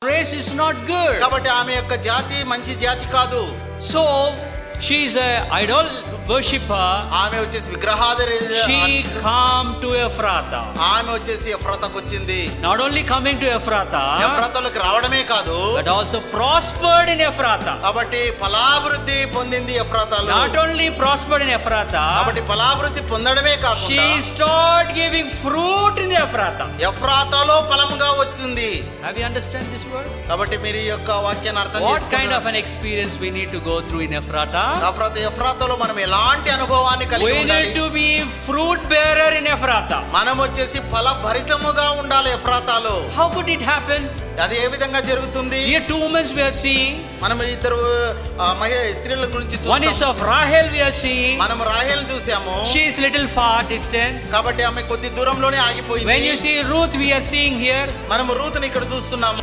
race is not good. కాబట్టి ఆమె యొక్క జాతి మంచి జాతి కాదు. So she is a idol worshipper. ఆమె వచ్చేసి విగ్రహారాధన. She come to Ephrathah. ఆమె వచ్చేసి ఎఫ్రాతాకు వచ్చింది. Not only coming to Ephrathah, ఎఫ్రాతాలోకి రావడమే కాదు, but also prospered in Ephrathah. కాబట్టి ఫలాభివృద్ధి పొందింది ఎఫ్రాతాలో. Not only prospered in Ephrathah, కాబట్టి ఫలాభివృద్ధి పొందడమే కాకుండా she start giving fruit in Ephrathah. ఎఫ్రాతాలో ఫలముగా వచ్చింది. Have you understand this word? కాబట్టి మీరు ఈ యొక్క వాక్యాన్ని అర్థం What చేసుకోండి. kind of an experience we need to go through in Ephrathah? ఎఫ్రాతాలో మనం ఎలాంటి అనుభవాన్ని కలిగి We ఉండాలి? need to be fruit bearer in Ephrathah. మనం వచ్చేసి ఫలభరితముగా ఉండాలి ఎఫ్రాతాలో. How could it happen? అది ఏ విధంగా జరుగుతుంది? Here two women we are seeing. మనం ఇద్దరు స్త్రీల గురించి One is చూస్తాము. of Rahel we are seeing. మనం రాహేల్ చూసాము. She is little far distance. కాబట్టి ఆమె కొద్ది దూరంలోనే ఆగిపోయింది. When you see Ruth we are seeing here. మనం రూతుని ఇక్కడ చూస్తున్నాము.